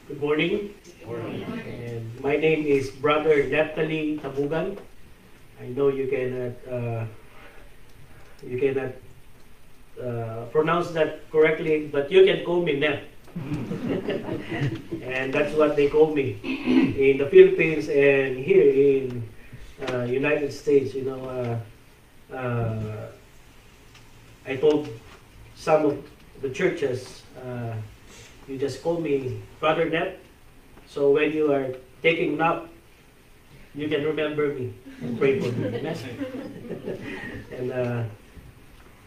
Good morning. And my name is Brother Neptali Tabugan. I know you cannot pronounce that correctly, but you can call me Nep. And that's what they call me in the Philippines and here in United States. I told some of the churches, you just call me Brother Nep. So when you are taking nap, you can remember me and pray for me. And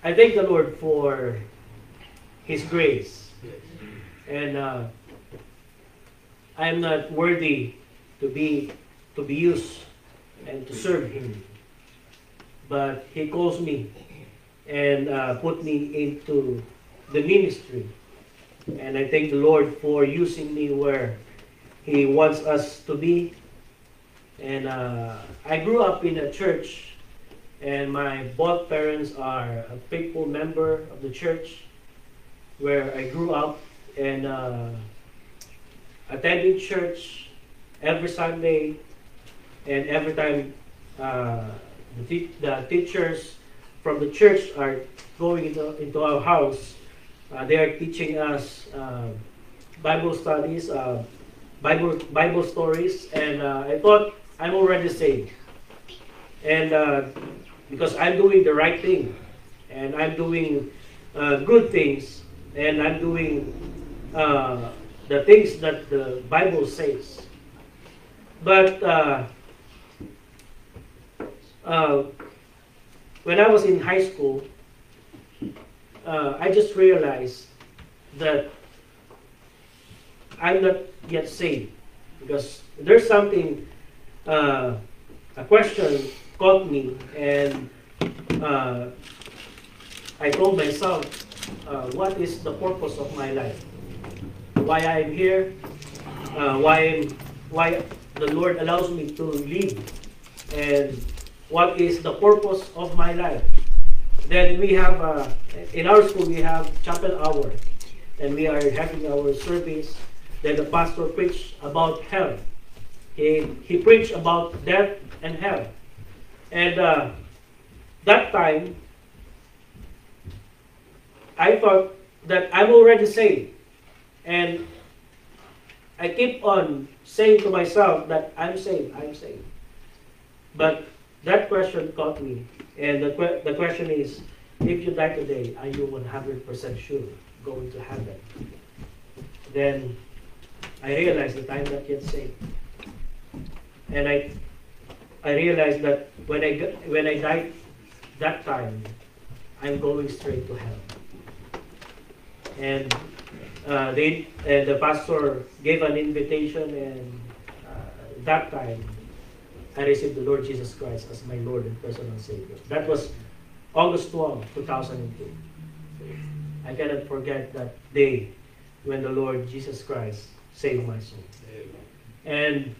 I thank the Lord for His grace. And I am not worthy to be used and to serve Him. But He calls me and put me into the ministry. And I thank the Lord for using me where He wants us to be. And I grew up in a church, and my both parents are a faithful member of the church where I grew up, and attending church every Sunday, and every time the teachers from the church are going into our house, they are teaching us Bible studies, Bible stories, and I thought I'm already saved. And because I'm doing the right thing, and I'm doing good things, and I'm doing the things that the Bible says. But when I was in high school, I just realized that I'm not yet saved, because there's something, a question caught me, and I told myself, what is the purpose of my life? Why I'm here? Why the Lord allows me to live? And what is the purpose of my life? Then we have, in our school, we have chapel hour, and we are having our service. Then the pastor preached about hell. He preached about death and hell. And that time, I thought that I'm already saved. And I keep on saying to myself that I'm saved, I'm saved. But that question caught me. And the question is, if you die today, are you 100% sure going to heaven? Then I realized that I'm not yet saved. And I realized that when I died that time, I'm going straight to hell. And the pastor gave an invitation, and that time I received the Lord Jesus Christ as my Lord and personal Savior. That was August 12, 2002. I cannot forget that day when the Lord Jesus Christ saved my soul. And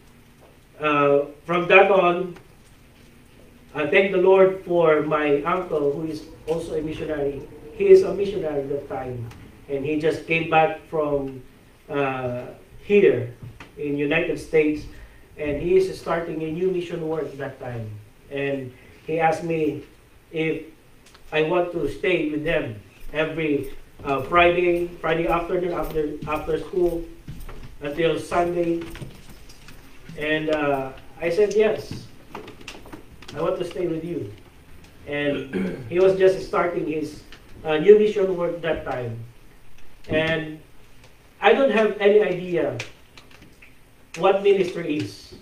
from that on, I thank the Lord for my uncle, who is also a missionary. He is a missionary at that time, and he just came back from here in United States, and he is starting a new mission work at that time. And he asked me if I want to stay with them every Friday afternoon after school until Sunday. And I said yes, I want to stay with you. And he was just starting his new mission work that time. And I don't have any idea what ministry is.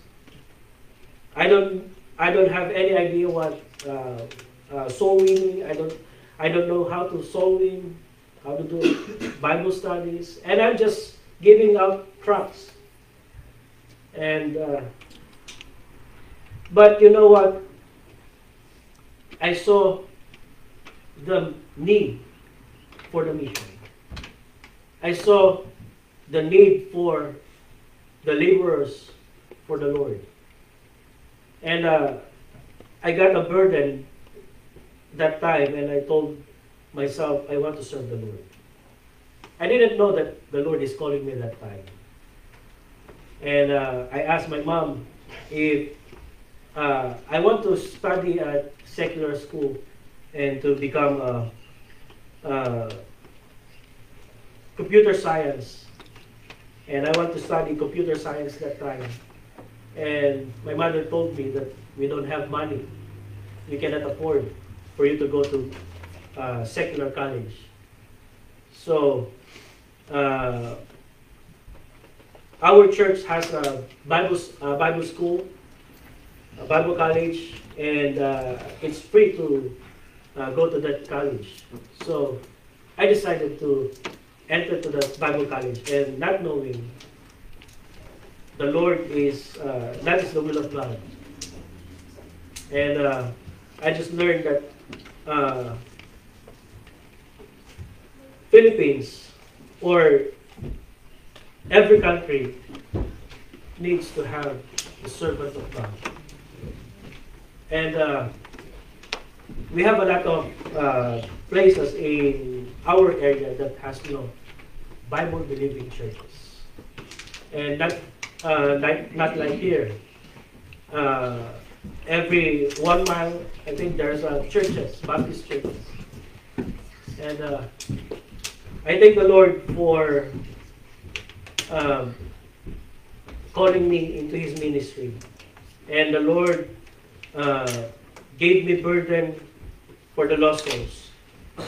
I don't have any idea what soul winning. I don't know how to soul win, how to do Bible studies, and I'm just giving out tracts. And but you know what? I saw the need for the mission. I saw the need for the laborers for the Lord. And I got a burden that time, and I told myself, I want to serve the Lord. I didn't know that the Lord is calling me that time. And I asked my mom if I want to study at secular school and to become a computer science. And I want to study computer science that time. And my mother told me that we don't have money. We cannot afford for you to go to secular college. So our church has a Bible school, a Bible college, and it's free to go to that college. So I decided to enter to the Bible college, and not knowing the Lord is, that is the will of God. And I just learned that Philippines, or every country, needs to have the servant of God. And we have a lot of places in our area that has Bible-believing churches, and not like here. Every 1 mile, I think there's churches, Baptist churches, and I thank the Lord for calling me into His ministry, and the Lord gave me burden for the lost souls.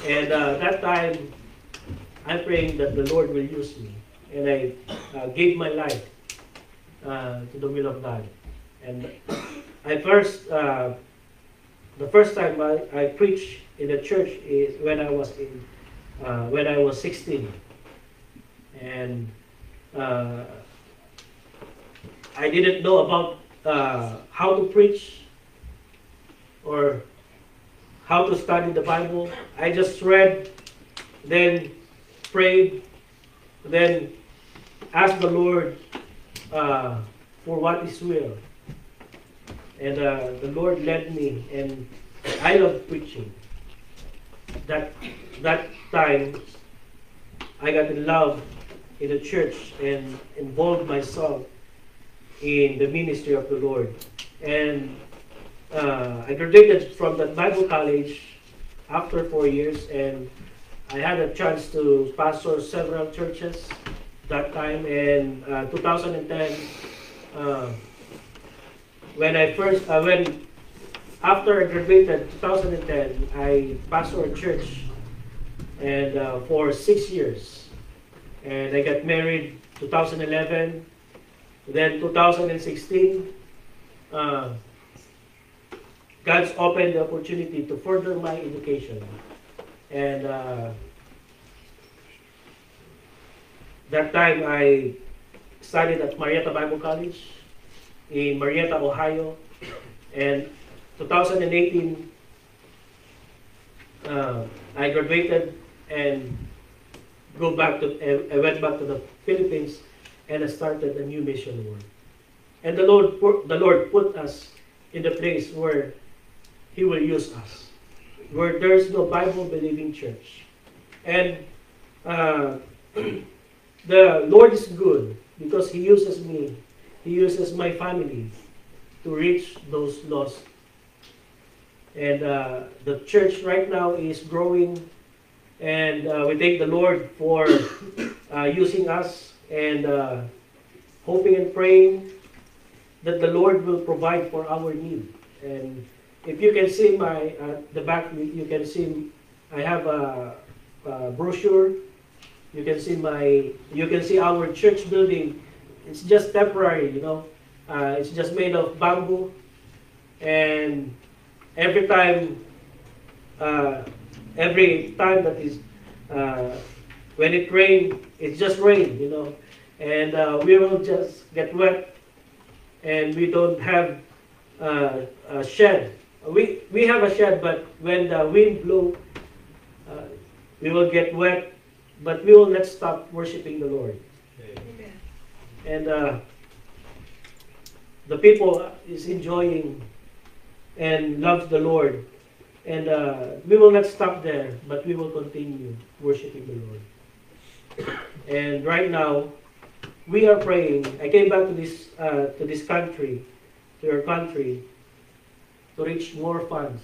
And that time, I'm praying that the Lord will use me, and I gave my life to the will of God. And the first time I preached in the church is when I was 16, and I didn't know about how to preach or how to study the Bible. I just read, then prayed, then asked the Lord for what His will. And the Lord led me, and I love preaching. That time, I got in love in the church and involved myself in the ministry of the Lord. And I graduated from that Bible college after 4 years, and I had a chance to pastor several churches that time. In 2010, after I graduated 2010, I pastored a church, and for 6 years, and I got married 2011. Then 2016, God's opened the opportunity to further my education, and that time I studied at Marietta Bible College in Marietta, Ohio, and 2018 I graduated and I went back to the Philippines, and I started a new mission work. And the Lord put us in the place where He will use us, where there's no Bible-believing church. And the Lord is good because He uses me, He uses my family to reach those lost. And the church right now is growing, and we thank the Lord for using us, and hoping and praying that the Lord will provide for our need. And if you can see the back, you can see I have a brochure. You can see our church building. It's just temporary, it's just made of bamboo, and every time that is when it rains, it's just rain, and we will just get wet, and we don't have a shed. We have a shed, but when the wind blows, we will get wet, but we will not stop worshiping the Lord. Amen. And the people is enjoying and loves the Lord. And we will not stop there, but we will continue worshiping the Lord. And right now, we are praying. I came back to this country, to your country, to reach more funds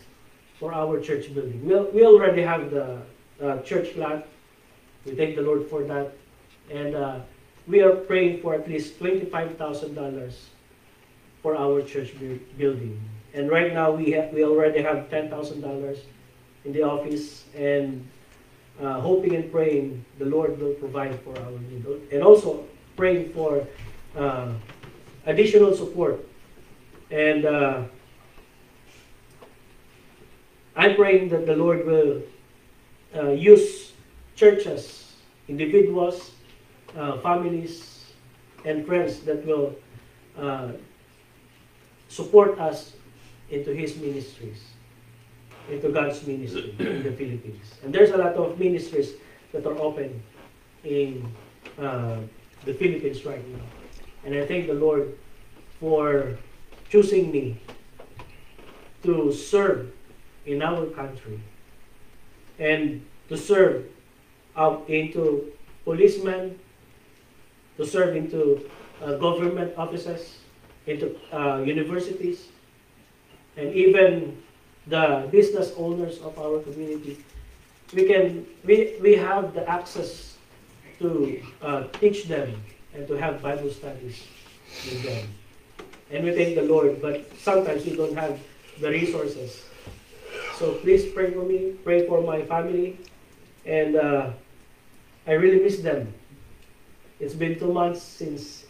for our church building. We already have the church lot. We thank the Lord for that. And we are praying for at least $25,000 for our church building. And right now we already have $10,000 in the office, and hoping and praying the Lord will provide for our need. And also praying for additional support. And I'm praying that the Lord will use churches, individuals, families, and friends that will support us into His ministries, into God's ministry in the Philippines. And there's a lot of ministries that are open in the Philippines right now. And I thank the Lord for choosing me to serve in our country and to serve out into policemen, to serve into government offices, into universities, and even the business owners of our community. We have the access to teach them and to have Bible studies with them. And we thank the Lord, but sometimes we don't have the resources. So please pray for me, pray for my family, and I really miss them. It's been 2 months since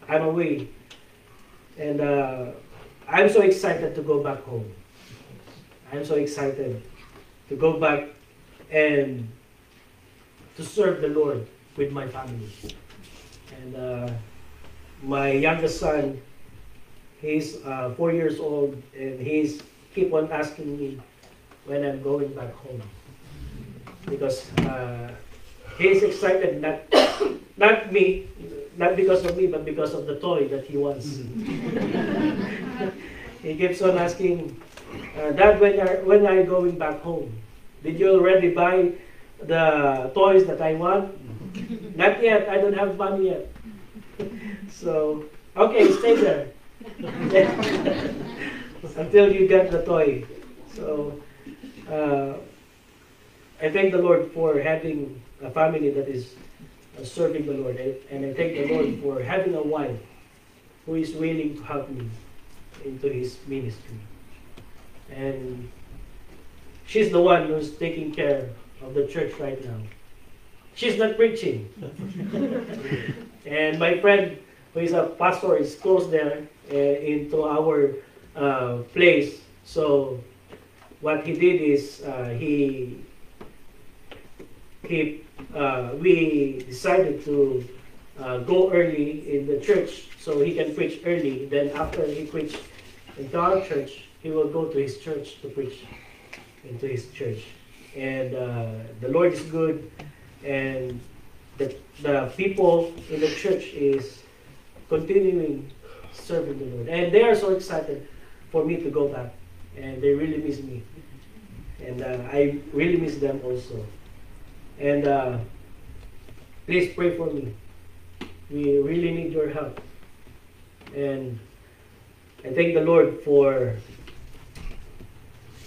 I'm away, and I'm so excited to go back home. I'm so excited to go back and to serve the Lord with my family. And my youngest son, he's 4 years old, and he's keep on asking me when I'm going back home, because he's excited, not me, not because of me, but because of the toy that he wants. He keeps on asking, Dad, when are you going back home? Did you already buy the toys that I want? Not yet. I don't have money yet. So, okay, stay there until you get the toy. So, I thank the Lord for having a family that is serving the Lord, and I thank the Lord for having a wife who is willing to help me into His ministry. And she's the one who's taking care of the church right now. She's not preaching. And my friend, who is a pastor, is close there into our place. So what he did is we decided to go early in the church so he can preach early. Then after he preached into our church, he will go to his church to preach into his church. And the Lord is good, and the people in the church is continuing serving the Lord. And they are so excited for me to go back, and they really miss me. And I really miss them also. And please pray for me. We really need your help. And I thank the Lord for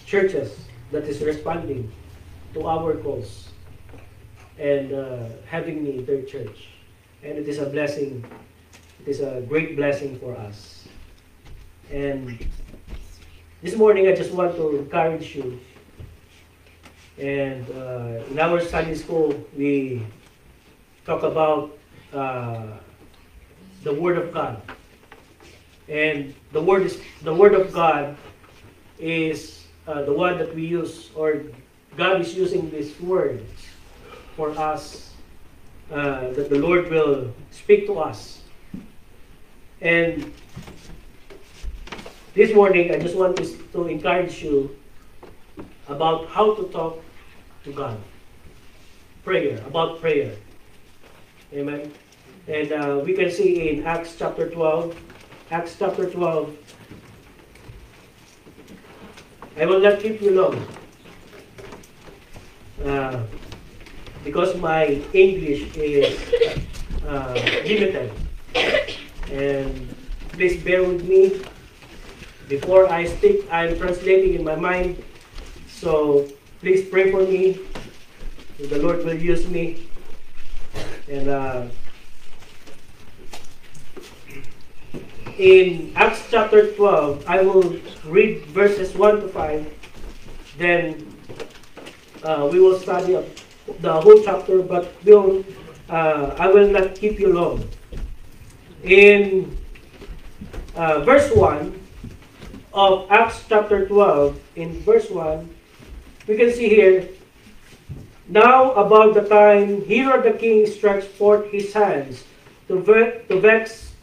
churches that is responding to our calls and having me in their church. And it is a blessing. It is a great blessing for us. And this morning I just want to encourage you. And in our Sunday school, we talk about the Word of God. And the Word of God is the one that we use, or God is using this word for us, that the Lord will speak to us. And this morning, I just want to encourage you about how to talk to God. About prayer. Amen. And we can see in Acts chapter 12. Acts chapter 12. I will not keep you long. uh, because my English is limited. And please bear with me. Before I speak, I'm translating in my mind. So please pray for me. The Lord will use me. And in Acts chapter 12, I will read verses 1 to 5. Then we will study the whole chapter, but I will not keep you long. In verse 1 of Acts chapter 12, in verse 1, we can see here, now about the time Herod the king stretched forth his hands to vex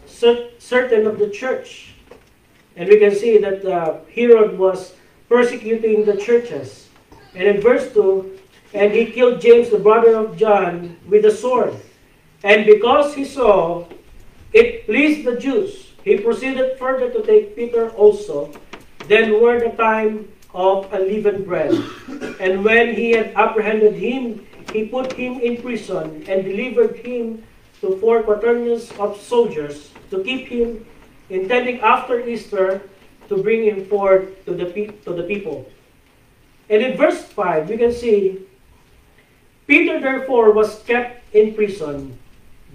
certain of the church. And we can see that Herod was persecuting the churches. And in verse 2, and he killed James, the brother of John, with a sword. And because he saw it pleased the Jews, he proceeded further to take Peter also. Then were the time of unleavened bread. And when he had apprehended him, he put him in prison and delivered him to 4 quaternions of soldiers to keep him, intending after Easter to bring him forth to the people. And in verse 5, we can see, Peter therefore was kept in prison,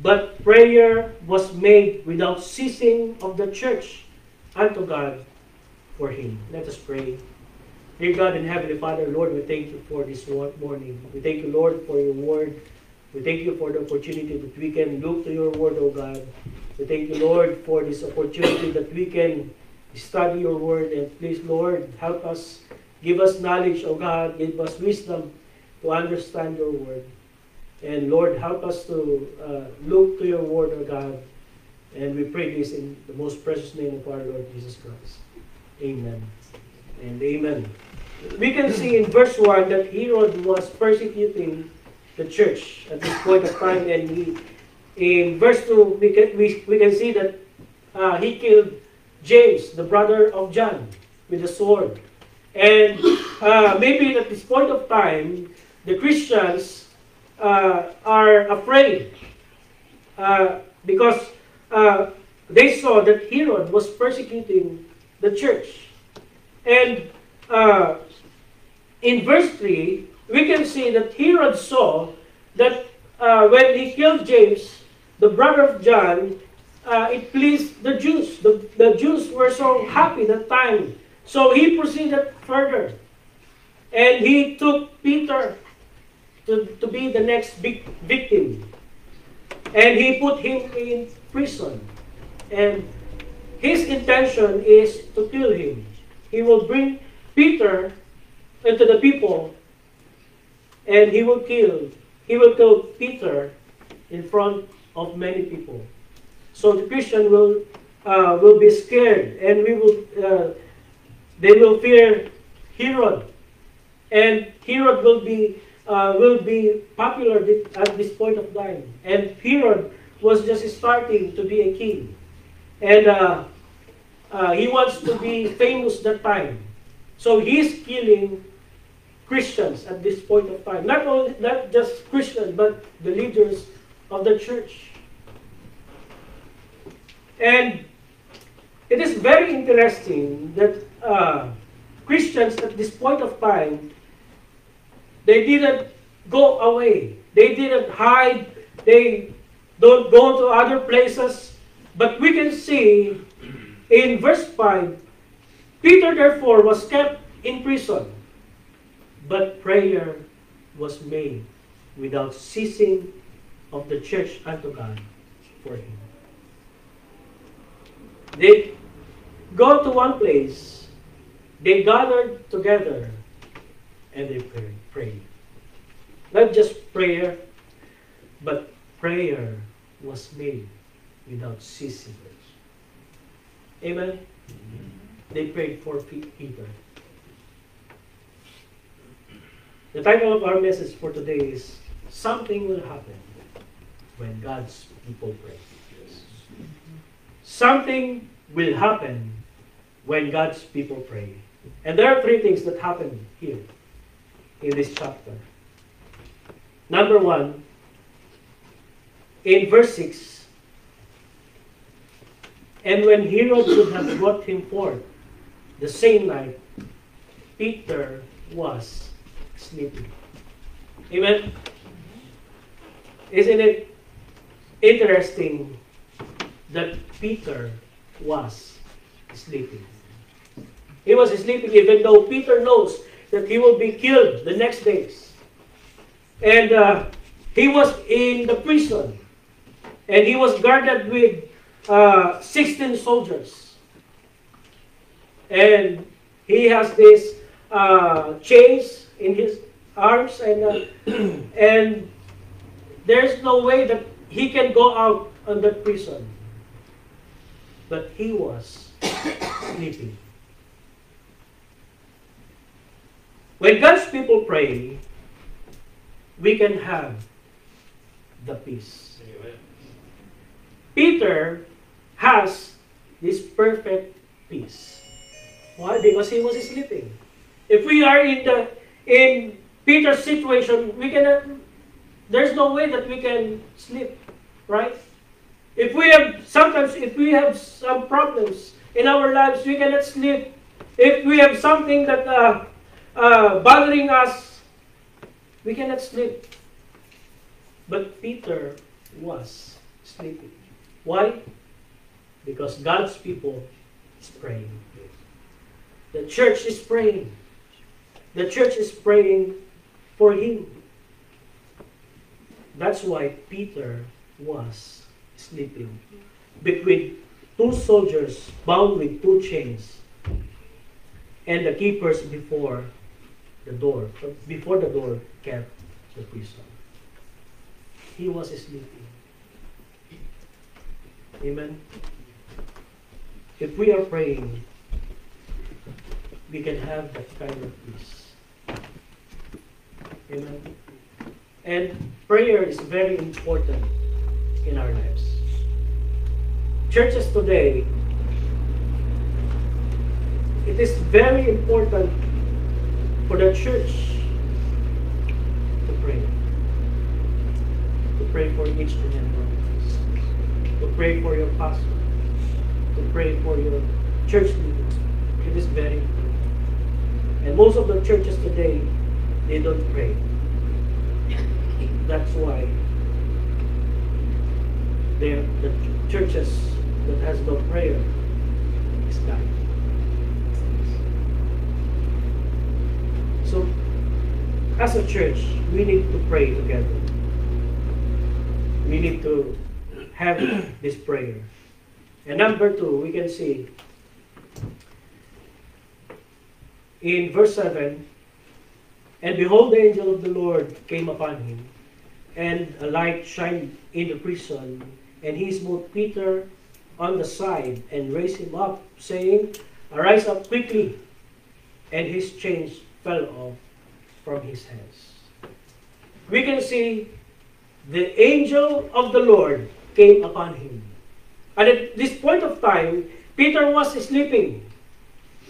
but prayer was made without ceasing of the church unto God for him. Let us pray. Dear God and Heavenly Father, Lord, we thank you for this morning. We thank you, Lord, for your word. We thank you for the opportunity that we can look to your word, O God. We thank you, Lord, for this opportunity that we can study your word. And please, Lord, help us. Give us knowledge, O God. Give us wisdom to understand your word. And Lord, help us to look to your word, O God. And we pray this in the most precious name of our Lord Jesus Christ. Amen and amen. We can see in verse 1 that Herod was persecuting the church at this point of time. And in verse 2, we can see that he killed James, the brother of John, with a sword. And maybe at this point of time, the Christians are afraid because they saw that Herod was persecuting the church. And in verse 3, we can see that Herod saw that when he killed James, the brother of John, it pleased the Jews. The Jews were so happy that time. So he proceeded further. And he took Peter to be the next victim. And he put him in prison. And his intention is to kill him. He will bring Peter into the people, and he will kill Peter in front of many people. So the Christian will be scared, and they will fear Herod, and Herod will be popular at this point of time. And Herod was just starting to be a king, and he wants to be famous that time. So he's killing Christians at this point of time. Not just Christians, but the leaders of the church. And it is very interesting that Christians at this point of time, they didn't go away. They didn't hide. They don't go to other places. But we can see in verse 5, Peter therefore was kept in prison, but prayer was made without ceasing of the church unto God for him. They go to one place, they gathered together, and they prayed. Not just prayer, but prayer was made without ceasing. Amen? They prayed for Peter. The title of our message for today is Something Will Happen When God's People Pray. Something will happen when God's people pray. And there are 3 things that happen here in this chapter. Number one, in verse 6, and when Herod would have brought him forth the same night, Peter was sleeping. Amen? Isn't it interesting that Peter was sleeping? He was sleeping even though Peter knows that he will be killed the next days. And he was in the prison. And he was guarded with 16 soldiers. And he has this chains in his arms. And there's no way that he can go out on that prison. But he was sleeping. When God's people pray, we can have the peace. Amen. Peter has this perfect peace. Why? Because he was sleeping. If we are in Peter's situation, we cannot. There's no way that we can sleep, right? If we have some problems in our lives, we cannot sleep. If we have something that bothering us, we cannot sleep. But Peter was sleeping. Why? Because God's people is praying. The church is praying. The church is praying for him. That's why Peter was sleeping between two soldiers bound with two chains and the keepers before the door kept the prison. He was sleeping. Amen. If we are praying, we can have that kind of peace. Amen. And prayer is very important in our lives. Churches today, it is very important for the church to pray. To pray for each and every one of us. To pray for your pastor. To pray for your church leaders. It is very important. And most of the churches today, they don't pray. That's why the churches that has no prayer is dying. So, as a church, we need to pray together. We need to have this prayer. And number 2, we can see in verse 7, and behold, the angel of the Lord came upon him, and a light shined in the prison, and he smote Peter on the side and raised him up, saying, Arise up quickly. And his chains fell off from his hands. We can see the angel of the Lord came upon him. And at this point of time, Peter was sleeping.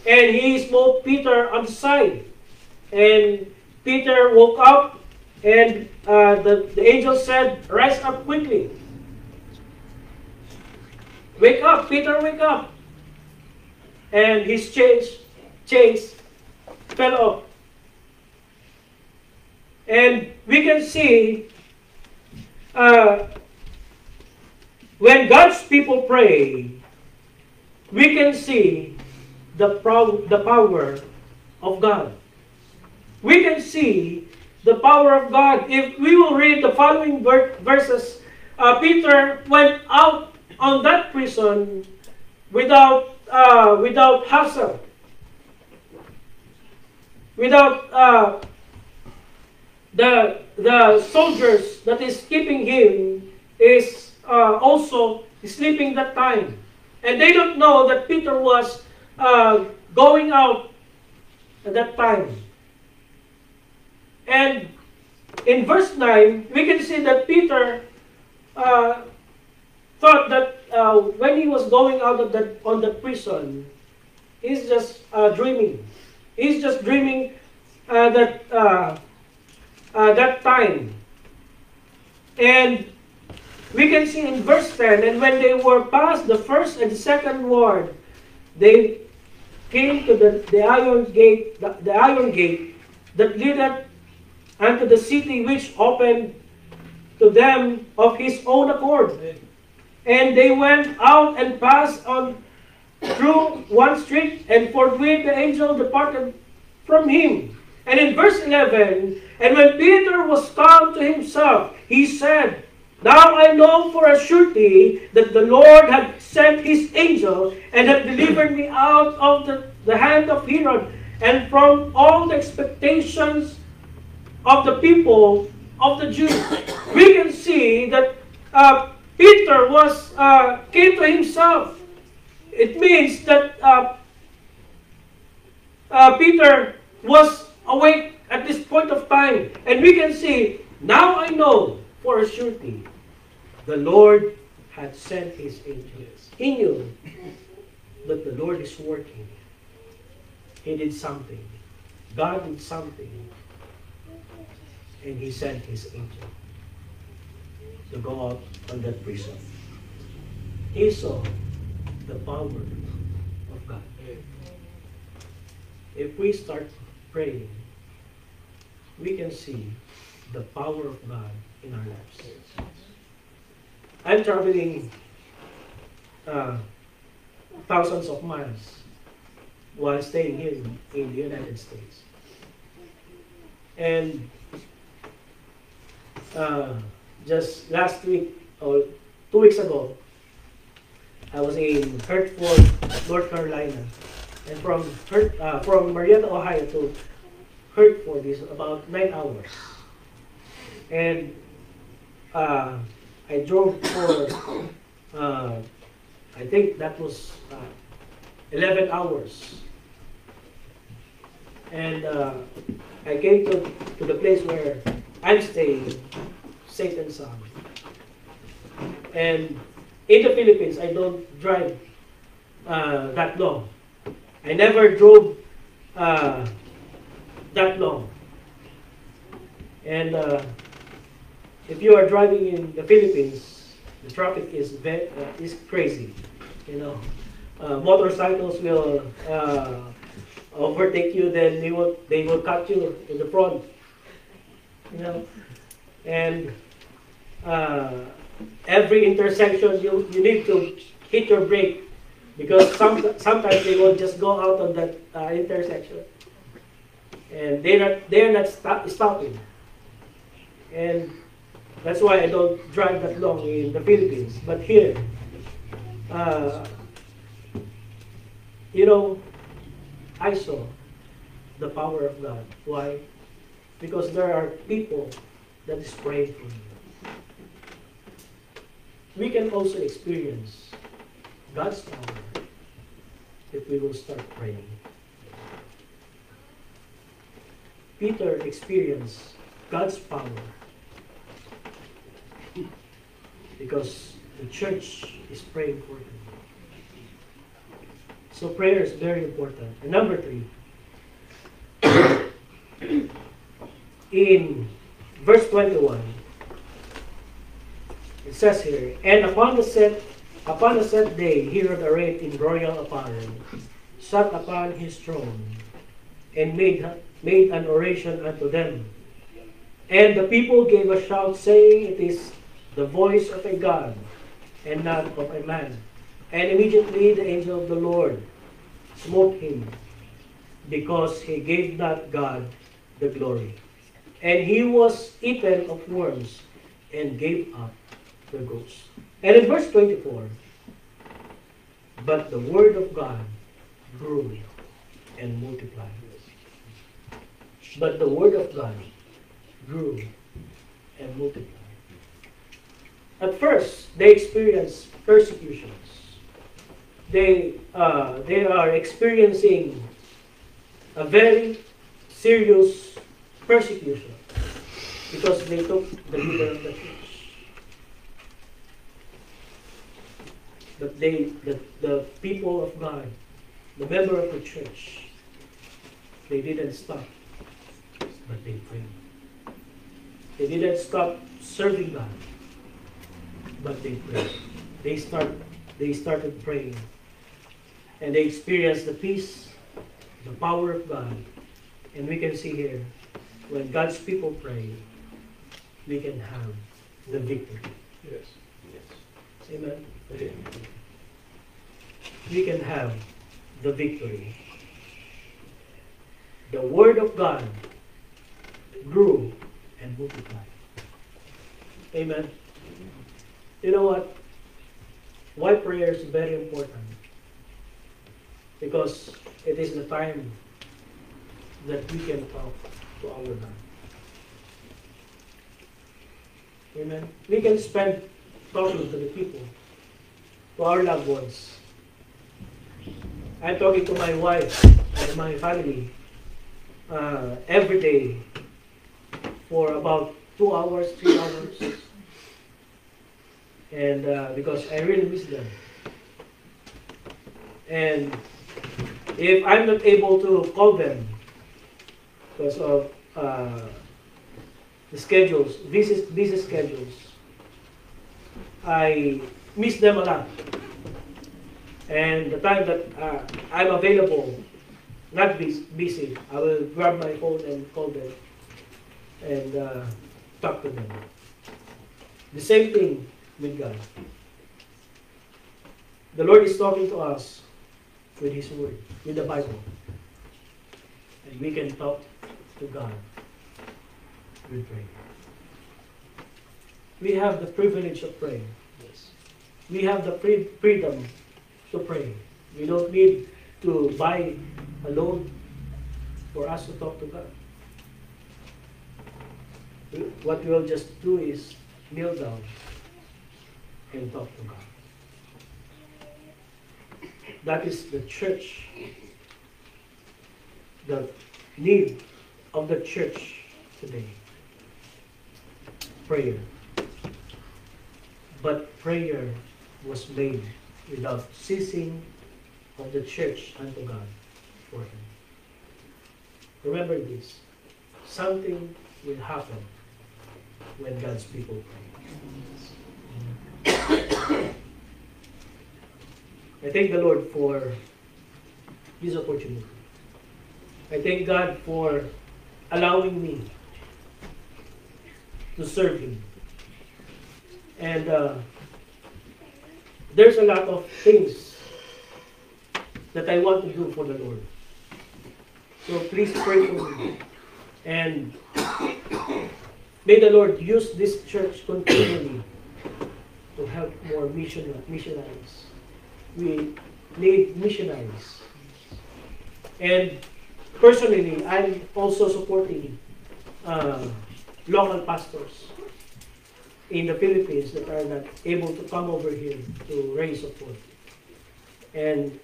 And he smote Peter on the side. And Peter woke up, and the angel said, Rise up quickly. Wake up, Peter, wake up. And his chains fell off. And we can see when God's people pray, we can see the power of God. We can see the power of God. If we will read the following verses, Peter went out on that prison without hassle, without the soldiers that is keeping him is also sleeping that time, and they don't know that Peter was going out at that time. And in verse 9, we can see that Peter thought that when he was going out of on the prison, he's just dreaming. He's just dreaming that time And we can see in verse 10, and when they were past the first and second ward, they came to the iron gate, the iron gate that leadeth unto the city, which opened to them of his own accord. And they went out and passed on through one street, and forthwith the angel departed from him. And in verse 11, and when Peter was come to himself, he said, Now I know for a surety that the Lord had sent his angel and had delivered me out of the hand of Herod and from all the expectations of the people of the Jews. We can see that Peter came to himself. It means that Peter was awake at this point of time. And we can see, now I know for a surety, the Lord had sent his angels. He knew that the Lord is working. He did something. God did something. And he sent his angel to go out on that prison. He saw the power of God. If we start praying, we can see the power of God in our lives. I'm traveling thousands of miles while staying here in the United States. And just last week, or 2 weeks ago, I was in Hertford, North Carolina. And from Marietta, Ohio to Hertford is about 9 hours. And I drove for, I think that was 11 hours. And I came to the place where I'm staying, Satan's Son. And in the Philippines, I don't drive that long. I never drove that long. And if you are driving in the Philippines, the traffic is crazy. You know, motorcycles will overtake you, then they will cut you in the front. You know, and every intersection you need to hit your brake, because sometimes they will just go out on that intersection, and they're not stopping. And that's why I don't drive that long in the Philippines. But here, you know, I saw the power of God. Why? Because there are people that is praying for you. We can also experience God's power if we will start praying. Peter experienced God's power because the church is praying for him. So prayer is very important. And number 3, in verse 21, it says here, And upon the set day, Herod, arrayed in royal apparel, sat upon his throne, and made an oration unto them. And the people gave a shout, saying, It is the voice of a God, and not of a man. And immediately the angel of the Lord smote him, because he gave not God the glory. And he was eaten of worms, and gave up the ghost. And in verse 24, But the word of God grew and multiplied. But the word of God grew and multiplied. At first, they experienced persecutions. They are experiencing a very serious persecution because they took the leader of the church. But the people of God, the member of the church, they didn't stop, but they prayed. They didn't stop serving God, but they prayed. They started praying. And they experienced the peace, the power of God. And we can see here, when God's people pray, we can have the victory. Yes. Amen. Amen. We can have the victory. The Word of God grew and multiplied. Amen. You know what? Why prayer is very important? Because it is the time that we can talk to our God. Amen. We can spend talking to the people, to our loved ones. I'm talking to my wife and my family every day for about 2 hours, 3 hours. And because I really miss them. And if I'm not able to call them because of the schedules, busy schedules, I miss them a lot. And the time that I'm available, not busy, I will grab my phone and call them and talk to them. The same thing with God. The Lord is talking to us with His Word, with the Bible. And we can talk to God with prayer. We have the privilege of praying. Yes. We have the freedom to pray. We don't need to buy a loan for us to talk to God. What we'll just do is kneel down and talk to God. That is the church. The need of the church today. Prayer. But prayer was made without ceasing of the church unto God for Him. Remember this. Something will happen when God's people pray. I thank the Lord for this opportunity. I thank God for allowing me to serve Him. And there's a lot of things that I want to do for the Lord. So please pray for me. And may the Lord use this church continually to help more missionaries. We need missionaries. And personally, I'm also supporting local pastors in the Philippines that are not able to come over here to raise support. And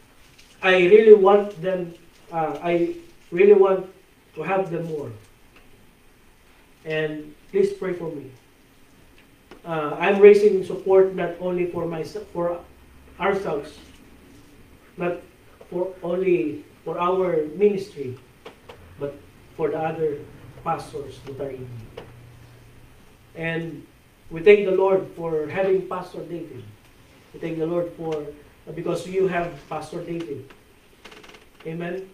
I really want them, I really want to have them more. And please pray for me. I'm raising support not only for myself, for ourselves, not for only for our ministry, but for the other pastors that are in need. And we thank the Lord for having Pastor David. We thank the Lord for, because you have Pastor David. Amen?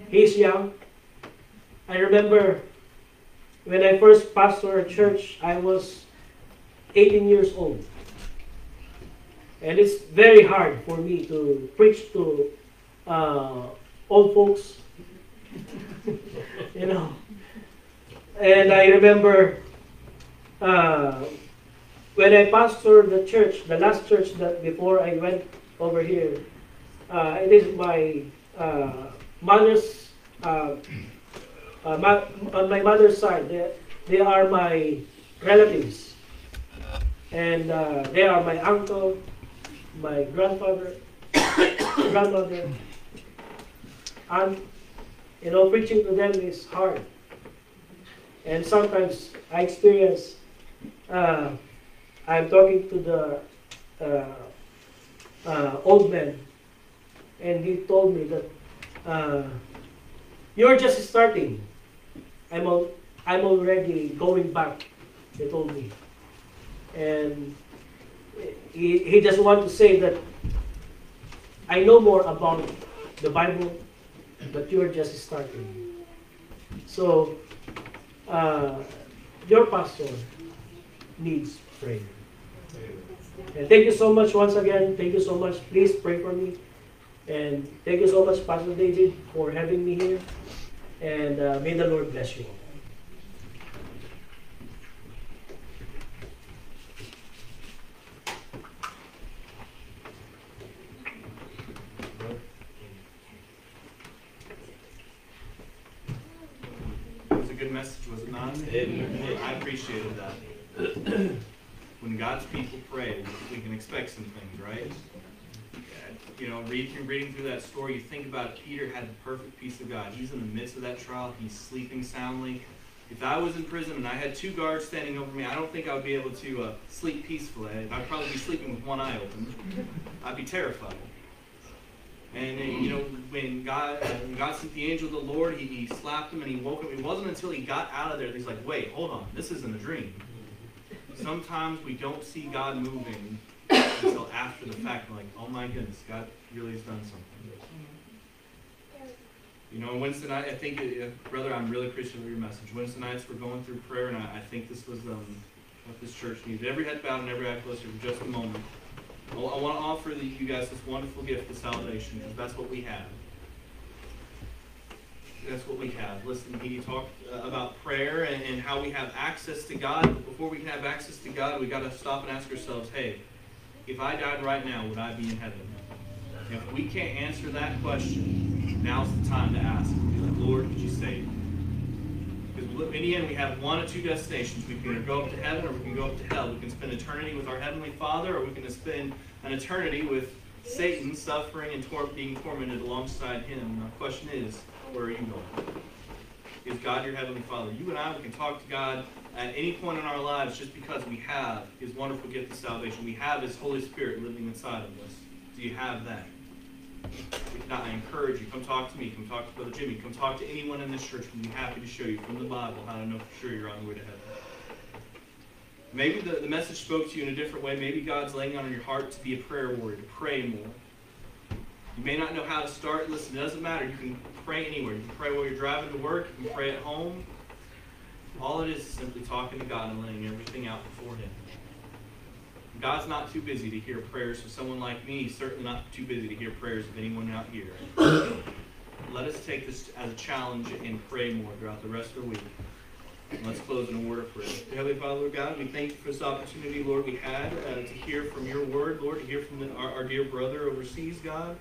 He's young. I remember when I first pastored a church, I was 18 years old. And it's very hard for me to preach to old folks. You know. And I remember when I pastored the church, the last church that before I went over here, it is my mother's, on my mother's side, they are my relatives. And they are my uncle, my grandfather, grandmother. And, you know, preaching to them is hard. And sometimes I experience, I'm talking to the old man, and he told me that you're just starting. I'm already going back He told me. And he just want to say that I know more about the Bible, but you're just starting. So, your pastor needs prayer. And thank you so much once again. Thank you so much. Please pray for me. And thank you so much, Pastor David, for having me here. And may the Lord bless you. It was a good message, was it not? I appreciated that. When God's people pray, we can expect some things, right? You know, reading through that story, you think about it, Peter had the perfect peace of God. He's in the midst of that trial. He's sleeping soundly. If I was in prison and I had 2 guards standing over me, I don't think I would be able to sleep peacefully. I'd probably be sleeping with one eye open. I'd be terrified. And you know, when God sent the angel of the Lord, he slapped him and he woke him. It wasn't until he got out of there that he's like, wait, hold on, this isn't a dream. Sometimes we don't see God moving until after the fact. We're like, oh my goodness, God really has done something. You know, Wednesday night, I think, brother, I'm really appreciative of your message. Wednesday nights we're going through prayer, and I think this was what this church needed. Every head bowed and every eye closed for just a moment. I want to offer you guys this wonderful gift of salvation, because that's what we have. That's what we have. Listen, he talked about prayer and how we have access to God. But before we can have access to God, we got to stop and ask ourselves, hey, if I died right now, would I be in heaven? And if we can't answer that question, now's the time to ask. Be like, Lord, could you save me? Because in the end, we have one of 2 destinations. We can either go up to heaven or we can go up to hell. We can spend eternity with our Heavenly Father, or we can spend an eternity with Satan, suffering and being tormented alongside him. The question is, where are you going? Is God your Heavenly Father? You and I, we can talk to God at any point in our lives just because we have His wonderful gift of salvation. We have His Holy Spirit living inside of us. Do you have that? If not, I encourage you, come talk to me. Come talk to Brother Jimmy. Come talk to anyone in this church. We'll be happy to show you from the Bible how to know for sure you're on the way to heaven. Maybe the message spoke to you in a different way. Maybe God's laying on your heart to be a prayer warrior, to pray more. You may not know how to start. Listen, it doesn't matter. You can pray anywhere. You can pray while you're driving to work. You can pray at home. All it is simply talking to God and laying everything out before Him. God's not too busy to hear prayers for someone like me. He's certainly not too busy to hear prayers of anyone out here. Let us take this as a challenge and pray more throughout the rest of the week. And let's close in a word of prayer. Heavenly Father, Lord God, we thank you for this opportunity, Lord, we had to hear from your word, Lord, to hear from our dear brother overseas, God.